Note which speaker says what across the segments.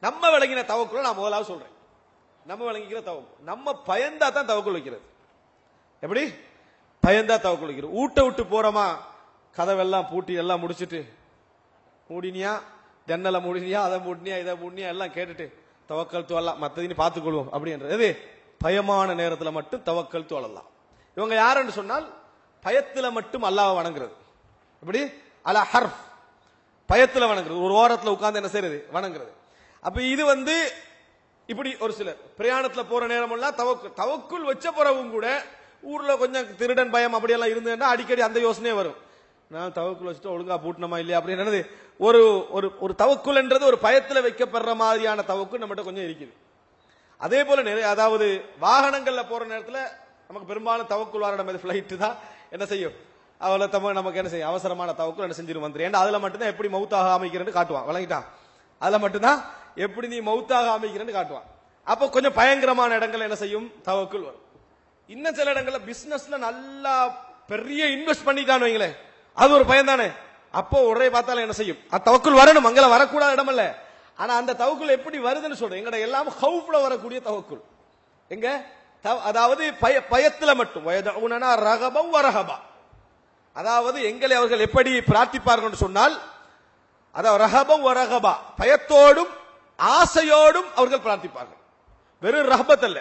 Speaker 1: நம்ம விளங்கின தவக்குள் நான் முதலாவது சொல்றேன். நம்ம விளங்கிக்கிற தவக்குள், நம்ம பயந்தா தான் தவக்குள் வைக்கிறது. எப்படி பயந்தா தவக்குள் வைக்கிறது? ஊட்ட விட்டு போறோமா, கதவெல்லாம் பூட்டி எல்லாம் முடிச்சுட்டு, மூடினியா ஜன்னலை மூடினியா, அதை மூடினியா, இதை மூடினியா எல்லாம் கேட்டுட்டு தவக்கல் துவல்லாம் மற்றதையும் பார்த்துக்கொள்வோம் அப்படின்றது பயமான நேரத்தில் மட்டும் தவக்கல் துவலாம். இவங்க யாருன்னு சொன்னால் பயத்துல மட்டும் அல்லாஹ்வை வணங்குறது. எப்படி அலா ஹர்ஃப், பயத்துல வணங்குறது, ஒரு ஓரத்தில் உட்கார்ந்து என்ன செய்யறது, வணங்குறது. அப்ப இது இப்படி ஒரு சிலர் பிரயாணத்துல போற நேரம் எல்லாம் தவக்குள் வச்ச பிறகும் கூட ஊர்ல கொஞ்சம் திருடன் பயம் அப்படியெல்லாம் இருந்ததுன்னா அடிக்கடி அந்த யோசனையே வரும். நான் தவக்குள் வச்சுட்டு ஒழுங்கா பூட்டணுமா இல்லையா அப்படின்னு ஒரு ஒரு தவக்குள் என்றது ஒரு பயத்துல வைக்கப்படுற மாதிரியான தவக்குள் நம்மகிட்ட கொஞ்சம் இருக்குது. அதே போல நிறைய, அதாவது வாகனங்கள்ல போற நேரத்துல நமக்கு பெரும்பாலும் தவக்குள் வர நம்ம பிளைட் தான் என்ன செய்யும், அவளை நமக்கு என்ன செய்யும், அவசரமான தவக்குள் என்ன செஞ்சிடும் வந்துரு. ஏன்னா அதுல மட்டும்தான் எப்படி மௌத்தாக அமைக்கிறேன்னு காட்டுவான், வழங்கிட்டான். அதுல மட்டும்தான் எப்படி நீ மௌத்தாக அமைக்கிறேன்னு காட்டுவான். அப்ப கொஞ்சம் பயங்கரமான இடங்கள் என்ன செய்யும், தவக்குள் வரும். இன்னும் சில இடங்கள்ல பிசினஸ்ல நல்லா பெரிய இன்வெஸ்ட் பண்ணிட்டான்னு வைங்களேன், அது ஒரு பயம் தானே. அப்போ உடனே பார்த்தாலும் என்ன செய்யும், தவக்குள் வரணும், அங்கே வரக்கூடாத இடம் இல்ல. ஆனா அந்த தவக்குள் எப்படி வருதுன்னு சொல்றேன், எங்கட எல்லாம் ஹவுஃப்ல வரக்கூடிய தவக்குள் எங்க, அதாவது பயத்துல மட்டும் ரகபம் வரஹபா, அதாவது எங்களை அவர்கள் எப்படி பிரார்த்திப்பார்கள் சொன்னால், அதாவது ரஹபம் வரஹபா, பயத்தோடும் ஆசையோடும் அவர்கள் பிரார்த்திப்பார்கள். வெறும் ரஹபத் அல்ல,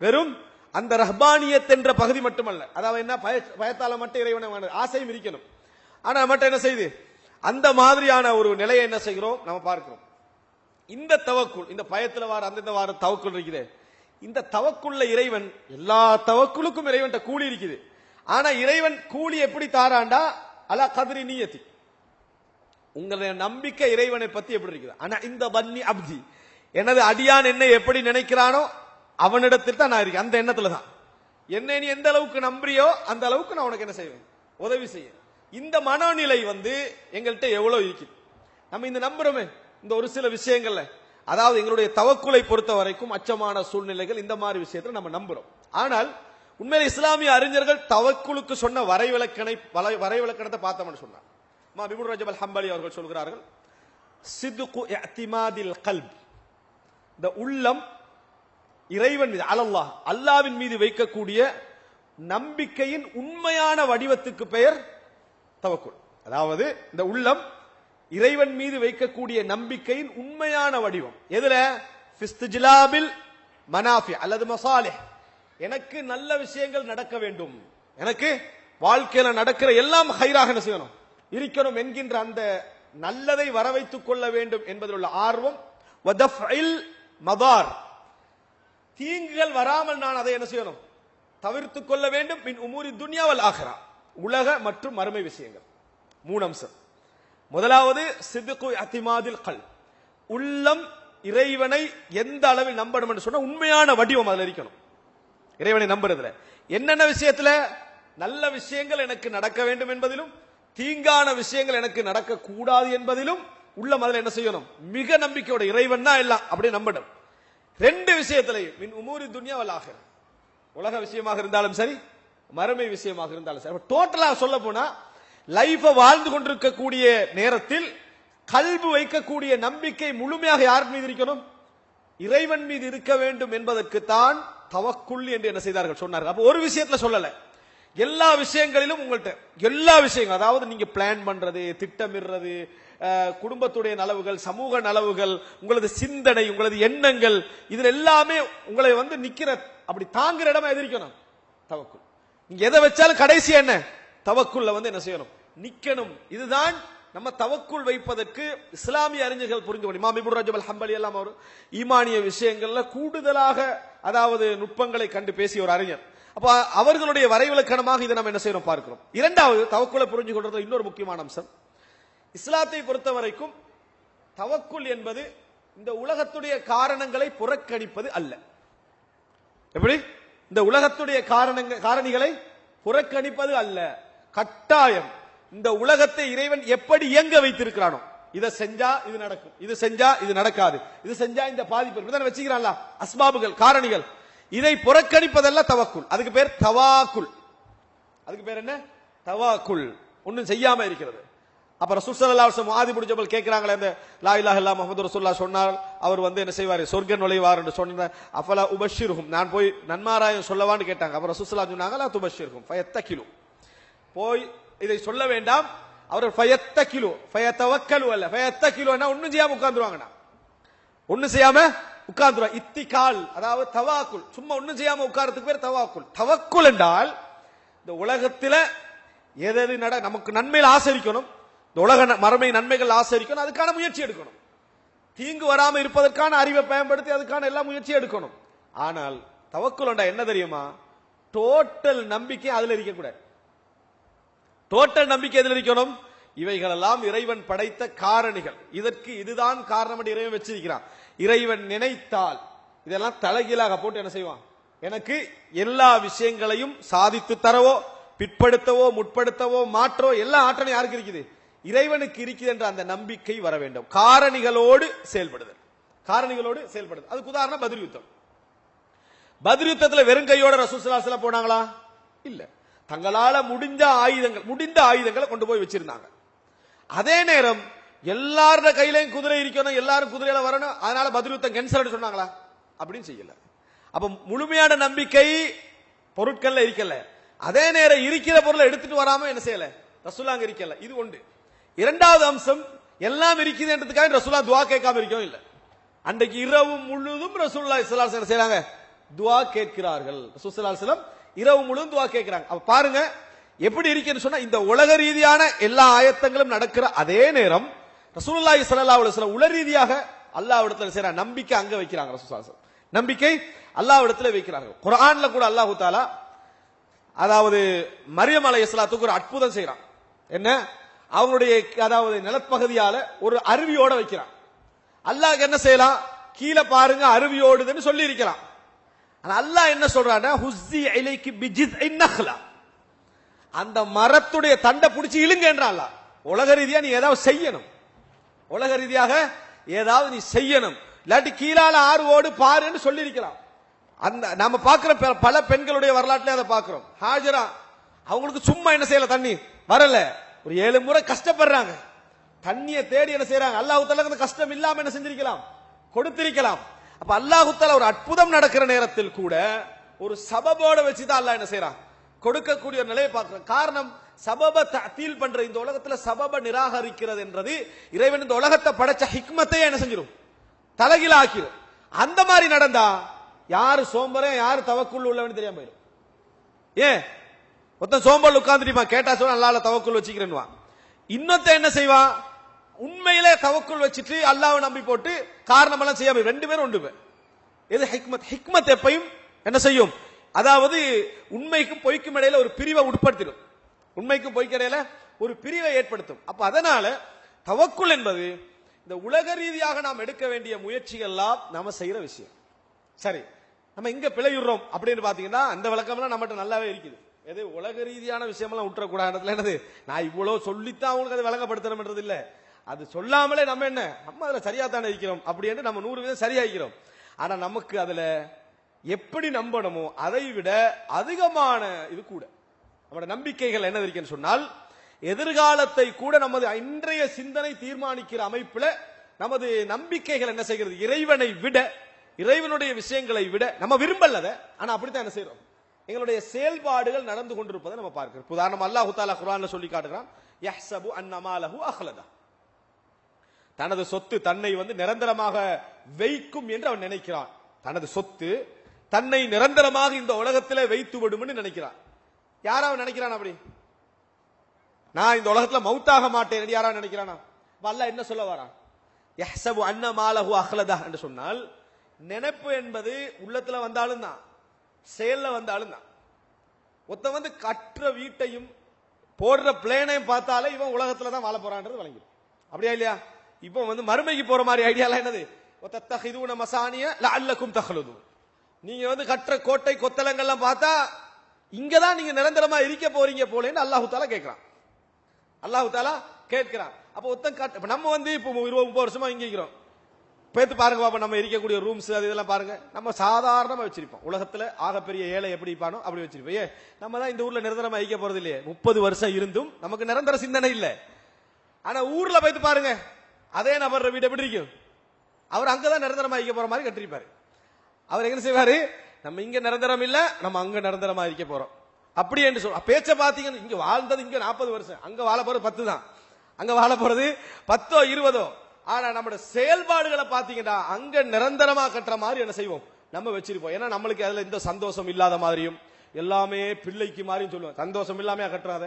Speaker 1: வெறும் அந்த ரஹ்பானியத் என்ற பகுதி மட்டுமல்ல. அதாவது என்ன, பயத்தால மட்டும் இறைவனை ஆசையும் இருக்கணும். ஆனா மட்டும் என்ன செய்து அந்த மாதிரியான ஒரு நிலையை என்ன செய்கிறோம் நம்ம பார்க்கிறோம். இந்த தவக்குள், இந்த பயத்துல வார அந்த வார தவக்குள் இருக்குது. இந்த தவக்குள்ள இறைவன், எல்லா தவக்குளுக்கும் இறைவன் கூலி இருக்குது. ஆனா இறைவன் கூலி எப்படி தாராண்டா, அலா கத்ரி நியத்தி, உங்களுடைய நம்பிக்கை இறைவனை பத்தி எப்படி இருக்குது. ஆனா இந்த பன்னி அப்தி, எனது அடியான் என்னை எப்படி நினைக்கிறானோ அவனிடத்தில் தான் நான் இருக்கேன், அந்த எண்ணத்துல தான். என்னை நீ எந்த அளவுக்கு நம்புறியோ அந்த அளவுக்கு நான் உனக்கு என்ன செய்வேன், உதவி செய்ய. இந்த மனநிலை எங்கள்கிட்ட எவ்வளவு இருக்குது. நம்ம இந்த நம்புறோமே இந்த ஒரு சில விஷயங்கள்ல, அதாவது எங்களுடைய தவக்குலை பொறுத்த வரைக்கும் அச்சமான சூழ்நிலைகள், இந்த மாதிரி விஷயத்துல நம்ம நம்புறோம். ஆனால் உண்மையில இஸ்லாமிய அறிஞர்கள் தவக்குலுக்கு சொன்ன வரைவிலக்கணத்தை பார்த்தோம்னு சொன்னார். இப்னு ரஜப் அல் ஹம்பலி அவர்கள் சொல்கிறார்கள், சித்கு இஅ்திமாதில் கல்ப், இந்த உள்ளம் இறைவன் மீது, அல்லாஹ் அல்லாஹ்வின் மீது வைக்கக்கூடிய நம்பிக்கையின் உண்மையான வடிவத்துக்கு பெயர் தவக்குல். அதாவது இந்த உள்ளம் இறைவன் மீது வைக்கக்கூடிய நம்பிக்கையின் உண்மையான வடிவம் எதுல, ஃபிஸ்திஜ்லாபில் மனாஃபி அல்லது மசாலிஹ், எனக்கு நல்ல விஷயங்கள் நடக்க வேண்டும், எனக்கு வாழ்க்கையில நடக்கிற எல்லாம் ஹைராக என்ன செய்யணும், இருக்கணும் என்கின்ற அந்த நல்லதை வர வைத்துக் கொள்ள வேண்டும் என்பதில் உள்ள ஆர்வம். வதஃஇல் மதார், தீங்குகள் வராமல் நான் அதை என்ன செய்யணும், தவிர்த்துக் கொள்ள வேண்டும். மின் உமூரி துன்யா வல் ஆகிரா, உலக மற்றும் மறுமை விஷயங்கள். மூணு அம்சம். முதலாவது சித்கு இஅ்திமாதில் கல்ப், உள்ளம் இறைவனை எந்த அளவில் நம்பணும் என்று சொன்னா உண்மையான வடிவம் அதுல இருக்கணும். இறைவனை நம்புறதுல என்னென்ன விஷயத்துல நல்ல விஷயங்கள் எனக்கு நடக்க வேண்டும் என்பதிலும், தீங்கான விஷயங்கள் எனக்கு நடக்க கூடாது என்பதிலும் உள்ளம் அதுல என்ன செய்யணும், மிக நம்பிக்கையோட இறைவன் தான் எல்லாம் அப்படி நம்பணும். ரெண்டு விஷயத்திலையும், மின் உமூரி துன்யா வல் ஆகிரா, உலக விஷயமாக இருந்தாலும் சரி மறுமை விஷயமாக இருந்தாலும் சரி. டோட்டலா சொல்ல போனா லைஃப வாழ்ந்து கொண்டிருக்கக்கூடிய நேரத்தில் கல்பு வைக்கக்கூடிய நம்பிக்கை முழுமையாக யார் மீது இருக்கணும், இறைவன் மீது இருக்க வேண்டும் என்பதற்கு தான் தவக்குல் என்று என்ன செய்தார்கள் சொன்னார்கள். அப்ப ஒரு விஷயத்துல சொல்லல, எல்லா விஷயங்களிலும் உங்கள்கிட்ட எல்லா விஷயங்கள், அதாவது நீங்க பிளான் பண்றது, திட்டமிடுறது, குடும்பத்துடைய நலவுகள், சமூக நலவுகள், உங்களது சிந்தனை, உங்களது எண்ணங்கள், இதுல எல்லாமே உங்களை நிக்கிற அப்படி தாங்குற இடமா எதிர்க்கணும் தவக்குல். நீங்க எதை வச்சாலும் கடைசி என்ன, தவக்குல்ல என்ன செய்யணும், நிக்கணும். இதுதான் நம்ம தவக்குல் வைப்பதற்கு இஸ்லாமிய அறிஞர்கள் புரிந்து கொண்டு, இமாம் இப்னு ரஜப் அல் ஹம்பலி எல்லாம் அவர் ஈமானிய விஷயங்கள்ல கூடுதலாக அதாவது நுட்பங்களை கண்டு பேசிய ஒரு அறிஞர். அப்ப அவர்களுடைய வரைவிலக்கணமாக இதை நம்ம என்ன செய்யறோம் பார்க்கிறோம். இரண்டாவது, தவக்குலை புரிஞ்சு கொள்றது இன்னொரு முக்கியமான அம்சம். இஸ்லாத்தை பொறுத்த வரைக்கும் தவக்குல் என்பது இந்த உலகத்துடைய காரணங்களை புறக்கணிப்பது அல்ல. எப்படி, இந்த உலகத்துடைய காரணிகளை புறக்கணிப்பது அல்ல. கட்டாயம் இந்த உலகத்தை இறைவன் எப்படி இயங்க வைத்திருக்கிறானோ, இதை செஞ்சா இது நடக்கும், இது செஞ்சா இது நடக்காது, இது செஞ்சா இந்த பாதிப்பு வச்சுக்கிறான்ல, அஸ்பாபுகள், காரணிகள், இதை புறக்கணிப்பதல்ல தவக்குல். அதுக்கு பேர் தவாக்குல். அதுக்கு பேர் என்ன, தவாக்குல். ஒன்னும் செய்யாம இருக்கிறது. அப்ப ரசூல் ஸல்லல்லாஹு அலைஹி வஸல்லம் முஆதி பின் ஜபல் கேக்குறாங்களே, அந்த லா இலாஹ இல்லல்லாஹ் முஹம்மது ரசூலுல்லாஹ் சொன்னால் அவர் என்ன செய்வாரு, சொர்க்க நுழைவார் என்று சொன்ன அஃபலா உபஷிருஹும், நான் போய் நன்மாராயம் சொல்லவான்னு கேட்டாங்க. அப்ப ரசூல் ஸல்லல்லாஹு அலைஹி சொன்னாங்க லா துபஷிருஹும் ஃபயத்தகிலு, போய் இதை சொல்ல வேண்டாம், அவர் ஃபயத்தகிலு ஃபயதவக்கலு அல்ல, ஃபயத்தகிலுன்னா ஒண்ணும் செய்யாம உட்கார்ந்துருவாங்கண்ணா, ஒண்ணும் செய்யாம உட்கார்ந்துருவாங்க. இத்திகால் அதாவது தவாக்குல், சும்மா ஒண்ணும் செய்யாம உட்கார்றதுக்கு பேர் தவாக்குல். தவக்குல் என்றால் இந்த உலகத்துல எது நமக்கு நன்மையில் ஆசரிக்கணும், இந்த உலக மறுமை நன்மைகள் ஆசரிக்கணும், அதுக்கான முயற்சி எடுக்கணும். தீங்கு வராம இருப்பதற்கான அறிவை பயன்படுத்தி அதுக்கான எல்லா முயற்சி எடுக்கணும். ஆனால் தவக்குல் என்ன தெரியுமா, டோட்டல் நம்பிக்கை அதுல இருக்கக்கூடாது. டோட்டல் நம்பிக்கை எதில் இருக்கணும், இவைகளெல்லாம் இறைவன் படைத்த காரணிகள், இதற்கு இதுதான் காரணம் என்று இறைவன் வச்சிருக்கிறான். இறைவன் நினைத்தால் இதெல்லாம் தலைகீழாக போட்டு என்ன செய்வான், எனக்கு எல்லா விஷயங்களையும் சாதித்து தரவோ பிற்படுத்தவோ முற்படுத்தவோ மாற்றவோ எல்லா ஆற்றலும் யாருக்கு இருக்குது, இறைவனுக்கு இருக்குது என்ற அந்த நம்பிக்கை வர வேண்டும். காரணிகளோடு செயல்படுதல், காரணிகளோடு செயல்படுதல். அதுக்கு உதாரணம் பத்ர் யுத்தம். பத்ர் யுத்தத்தில் வெறும் கையோட ரசூல் ஸல்லல்லாஹு அலைஹி வஸல்லம் போனாங்களா? இல்ல, தங்களால முடிந்த ஆயுதங்களை கொண்டு போய் வச்சிருந்தாங்க. அதே நேரம் எல்லாரோட கையிலையும் குதிரை இருக்கணும், எல்லாரும் குதிரையில வரணும், அதனால பத்ர் யுத்தம் கேன்சல் சொன்னாங்களா? அப்படின்னு செய்யல. அப்ப முழுமையான நம்பிக்கை பொருட்கள்ல இருக்கல, அதே நேரம் இருக்கிற பொருளை எடுத்துட்டு வராம என்ன செய்யல, ரசூலுல்லாஹ் இருக்கல. இது ஒன்று. இரண்டாவது அம்சம், எல்லாம் இருக்குது என்றதுக்காக ரசூலுல்லாஹ் துஆ கேட்காம இருக்கவும் இல்லை. அன்றைக்கு இரவு முழுதும் ரசூலுல்லாஹி ஸல்லல்லாஹு அலைஹி வஸல்லம் செய்றாங்க, துஆ கேட்கிறார்கள். ரசூல் ஸல்லல்லாஹு அலைஹி வஸல்லம் இரவு முழுதும் துஆ கேட்கிறாங்க. அப்ப பாருங்க எப்படி இருக்குன்னு சொன்னா, இந்த உலக ரீதியான எல்லா ஆயத்தங்களும் நடக்கிற அதே நேரம் ரசூலுல்லாஹி ஸல்லல்லாஹு அலைஹி வஸல்லம் உலக ரீதியாக அல்லாஹ்விடத்தில் செய்ற நம்பிக்கை அங்க வைக்கிறாங்க. ரசூல் ஸல்லல்லாஹு அலைஹி வஸல்லம் நம்பிக்கை அல்லாஹ்விடத்தில் வைக்கிறாங்க. குர்ஆன்ல கூட அல்லாஹ் தஆலா அதாவது மரியம் அலைஹிஸ்ஸலாத்துக்கு ஒரு அற்புதம் செய்றான். என்ன, அவங்களுடைய அதாவது நிலப்பகுதியால ஒரு அருவியோட வைக்கிறான். அல்லாஹ் என்ன செய்யலாம், கீழே பாருங்க அருவியோடுதுன்னு சொல்லி இருக்கிறான். ஆனா அல்லாஹ் என்ன சொல்றான்னா, ஹுஸ்ஸி இலைக்கி பிஜித்இன் நஹ்லா, அந்த மரத்துடைய தண்டை பிடிச்சி இழுங்கன்றான். உலக ரீதியா நீ ஏதாவது செய்யணும், உலக ரீதியாக ஏதாவது நீ செய்யணும், இல்லாட்டி கீழால ஆறு ஓடு பாருன்னு சொல்லி இருக்கிறான். அந்த நாம பாக்குற பல பெண்களுடைய வரலாற்றுல அதை பாக்குறோம். ஹாஜரா அவங்களுக்கு சும்மா என்ன செய்யல, தண்ணி வரல, ஒரு 7 முறை கஷ்டப்படுறாங்க, தண்ணியை தேடி என்ன செய்யறாங்க. அல்லாஹ் தஆலா அந்த கஷ்டம் இல்லாம என்ன செஞ்சிருக்கலாம், கொடுத்திருக்கலாம். அப்ப அல்லாஹ் தஆலா ஒரு அற்புதம் நடக்கிற நேரத்தில் கூட ஒரு சபபோட வச்சுதான் அல்லாஹ் என்ன செய்யறான், கொடுக்கக்கூடிய ஒரு நிலையை பார்க்கிறோம். காரணம், சபப தஅதீல் பண்ற இந்த உலகத்துல சபப நிராகரிக்கிறது என்றது இறைவன் இந்த உலகத்தை படைச்ச ஹிக்மத்தையே என்ன செஞ்சிடும், தலைகீழ ஆக்கிடும். அந்த மாதிரி நடந்தா யாரு சோம்பரன் யாரு தவக்குள் உள்ளவன்னு தெரியாம போயிடும். ஏன் ஒருத்தன் சோம்பல் உட்கார்ந்துட்டுமா கேட்டா சொல்ல அல்லாஹ்ல தவக்குள் வச்சுக்கிறேன்னுவா, இன்னொத்த என்ன செய்வான், உண்மையிலே தவக்குள் வச்சுட்டு அல்லாஹ்வை நம்பி போட்டு காரணம் எல்லாம் செய்யாம, ரெண்டு பேரும் ஒன்று பேர். எது ஹிக்மத், ஹிக்மத் எப்பையும் என்ன செய்யும், அதாவது உண்மைக்கும் பொய்க்கும் இடையில ஒரு பிரிவை உட்படுத்திடும், உண்மைக்கும் பொய்க்கும் இடையில ஒரு பிரிவை ஏற்படுத்தும். அப்ப அதனால தவக்குள் என்பது இந்த உலக ரீதியாக நாம் எடுக்க வேண்டிய முயற்சிகள் எல்லாம் நாம செய்யற விஷயம். சரி, நம்ம இங்க பிழையுறோம் அப்படின்னு பாத்தீங்கன்னா அந்த விளக்கம்லாம் நம்மகிட்ட நல்லாவே இருக்குது. எது உலக ரீதியான விஷயமெல்லாம் விட்டுறக்கூடாது. என்னது, நான் இவ்வளவு சொல்லித்தான் அவங்களுக்கு அதை விளங்கப்படுத்தணும்ன்றது இல்ல, அது சொல்லாமலே நம்ம அதுல சரியா தானே இருக்கிறோம் அப்படின்னு நம்ம 100% சரியா இருக்கிறோம். ஆனா நமக்கு அதுல எப்படி நம்பணுமோ அதை விட அதிகமான இது கூட நம்முடைய நம்பிக்கைகள் என்ன இருக்குன்னு சொன்னால், எதிர்காலத்தை கூட நமது இன்றைய சிந்தனை தீர்மானிக்கிற அமைப்புல நமது நம்பிக்கைகள் என்ன செய்கிறது, இறைவனை விட இறைவனுடைய விஷயங்களை விட நம்ம விரும்பல, ஆனா அப்படித்தான் என்ன செய்யறோம், எங்களுடைய செயல்பாடுகள் நடந்து கொண்டிருப்பதை நம்ம பார்க்கிறோம். உதாரணம் அல்லாஹ் தஆலா குர்ஆன்ல சொல்லி காட்டுகிறான், யஹ்சபு அன்னமா லஹு அஹ்லதா, தனது சொத்து தன்னை நிரந்தரமாக வைக்கும் என்று அவன் நினைக்கிறான். தனது சொத்து தன்னை நிரந்தரமாக இந்த உலகத்திலே வைத்து விடும் நினைக்கிறான். யாராவது நினைக்கிறான் அப்படி, நான் இந்த உலகத்துல மௌத்தாக மாட்டேன் யாராவது நினைக்கிறானா? அல்லாஹ் என்ன சொல்ல வரான், யஹ்சபு அன்னமா லஹு அஹ்லதா என்று சொன்னால், நினைப்பு என்பது உள்ளத்துல வந்தாலும் தான் செயல்ல வந்தாலும் தான். ஒருத்த கற்ற வீட்டையும் போடுற பிளேனையும் பார்த்தாலே இவன் உலகத்துல தான் வாழ போறான்றது வழங்கிடும். அப்படியா இல்லையா? இப்போ மறுமைக்கு போற மாதிரி ஐடியாலாம் என்னது, தத்தஹிதுன மசானிய லஅல்லக்கும் தஹ்லுதுன், நீங்க கற்ற கோட்டை கொத்தளங்கள்லாம் பார்த்தா இங்கதான் நீங்க நிரந்தரமா இருக்க போறீங்க போலேன்னு அல்லாஹ் தஆலா கேட்கிறான். அல்லாஹ் தஆலா கேட்கிறான். அப்ப ஒருத்தன் நம்ம இப்போ 20-30 வருஷமா இங்க இருக்கிறோம், பேத்து பாருங்க பாப்பா, நம்ம இருக்கக்கூடிய ரூம்ஸ் அது இதெல்லாம் பாருங்க, நம்ம சாதாரணமா வச்சிருப்போம். உலகத்துல ஆகப்பெரிய ஏழை எப்படி இருப்பானோ அப்படி வச்சிருப்போம். நம்ம தான் இந்த ஊர்ல நிரந்தரமா இருக்க போறது இல்லையே, 30 வருஷம் இருந்தும் நமக்கு நிரந்தர சிந்தனை இல்லை. ஆனா ஊர்ல போயிட்டு பாருங்க, அதே நபர் வீடு எப்படி இருக்கும்? அவர் அங்கதான் நிரந்தரமா இருக்க போற மாதிரி கட்டிருப்பாரு. அவர் என்ன செய்வாரு? நம்ம இங்க நிரந்தரம் இல்ல, நம்ம அங்க நிரந்தரமா இருக்க போறோம் அப்படி என்று சொல்ல. பேச்ச பாத்தீங்கன்னா இங்க வாழ்ந்தது இங்க 40 வருஷம், அங்க வாழ போறது 10 தான். அங்க வாழ போறது 10ஓ 20ஓ. ஆனா நம்மளோட செயல்பாடுகளை பாத்தீங்கன்னா அங்க நிரந்தரமா கட்டுற மாதிரி என்ன செய்வோம்? நம்ம வச்சிருப்போம். ஏன்னா நம்மளுக்கு அதுல இந்த சந்தோஷம் இல்லாத மாதிரியும் எல்லாமே பிள்ளைக்கு மாதிரியும் சொல்லுவோம். சந்தோஷம் இல்லாம கட்டுறாத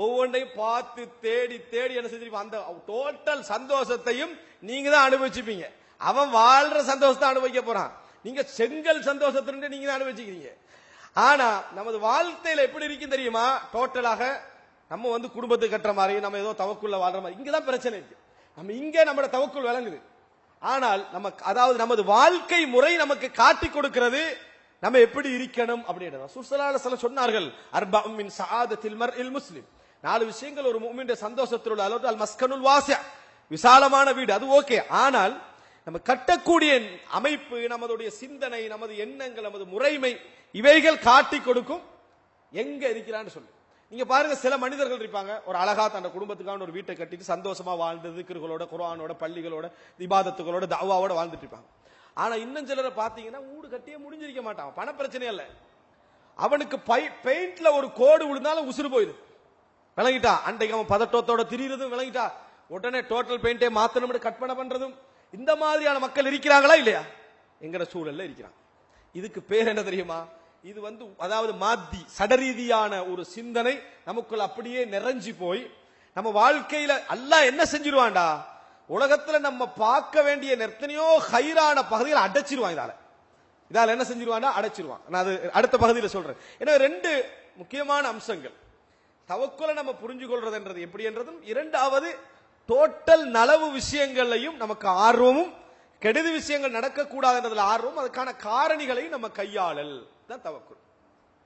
Speaker 1: ஒவ்வொன்றையும் பார்த்து தேடி தேடி என்ன செஞ்சிருப்போம்? அந்த டோட்டல் சந்தோஷத்தையும் நீங்க தான் அனுபவிச்சுப்பீங்க. அவன் வாழ்ற சந்தோஷத்தை அனுபவிக்க போறான், நீங்க செங்கல் சந்தோஷத்திலிருந்து நீங்க தான் அனுபவிச்சுக்கிறீங்க. ஆனா நமது வாழ்க்கையில எப்படி இருக்கு தெரியுமா? டோட்டலாக நம்ம குடும்பத்துக்கு கட்டுற மாதிரி, நம்ம ஏதோ தவக்குள்ள வாழ்ற மாதிரி இங்கதான் பிரச்சனை இருக்கு. நம்ம இங்க நம்மளோட தவக்குள் விளங்குது. ஆனால் நமக்கு அதாவது நமது வாழ்க்கை முறை நமக்கு காட்டி கொடுக்கிறது நம்ம எப்படி இருக்கணும் அப்படின்றது. ரசூல் ஸல்லல்லாஹு அலைஹி வஸல்லம் சொன்னார்கள், அர்பஉ மின் ஸஆதத்தில் மர்இல் முஸ்லிம். 4 விஷயங்கள் ஒரு முஃமினுடைய சந்தோஷத்தில் உள்ள அளவு. அல் மஸ்கனுல் வாசி', விசாலமான வீடு, அது ஓகே. ஆனால் நம்ம கட்டக்கூடிய அமைப்பு, நமதுடைய சிந்தனை, நமது எண்ணங்கள், நமது முறைமை, இவைகள் காட்டி கொடுக்கும் எங்க இருக்கிறான்னு சொல்லு. நீங்க பாருங்க, சில மனிதர்கள் இருப்பாங்க, ஒரு அழகா தன் குடும்பத்துக்கான ஒரு வீட்டை கட்டிட்டு சந்தோஷமா வாழ்ந்து திக்ர்களோட, குர்ஆனோட, பள்ளிகளோட, இபாதத்துகளோட, தஅவாவோட வாழ்ந்துட்டு இருப்பாங்க. ஆனா இன்னும் சிலரை பாத்தீங்கன்னா வீடு கட்டியே முடிஞ்சிருக்க மாட்டான். பண பிரச்சனை இல்ல, அவனுக்கு பெயிண்ட்ல ஒரு கோடு விழுந்தாலும் உசுறு போயிடுது. விளங்கிட்டா? அன்றைக்கு அவன் பதட்டத்தோட திரியிறதும் விளங்கிட்டா, உடனே டோட்டல் பெயிண்டே மாத்தணும் கற்பனை பண்றதும். இந்த மாதிரியான மக்கள் இருக்கிறாங்களா இல்லையா? எங்கட சூழல்ல இருக்கிறாங்க. இதுக்கு பேர் என்ன தெரியுமா? இது அதாவது மாத்தி சடரீதியான ஒரு சிந்தனை நமக்குள்ள அப்படியே நிறைஞ்சி போய் நம்ம வாழ்க்கையில அல்லாஹ் என்ன செஞ்சிருவான்டா, உலகத்துல நம்ம பார்க்க வேண்டிய எத்தனையோ ஹைரான பகுதிகளை அடைச்சிருவான். இதால என்ன செஞ்சிருவான்டா? அடைச்சிருவான். நான் அது அடுத்த பகுதியில் சொல்றேன். ஏன்னா 2 முக்கியமான அம்சங்கள். தவக்குல நம்ம புரிஞ்சு கொள்றதுன்றது எப்படி என்றதும், இரண்டாவது டோட்டல் நலவு விஷயங்களையும் நமக்கு ஆர்வமும், கெடுதி விஷயங்கள் நடக்கக்கூடாதுன்றதுல ஆர்வம், அதுக்கான காரணிகளையும் நம்ம கையாளல் தான் தவக்குல்.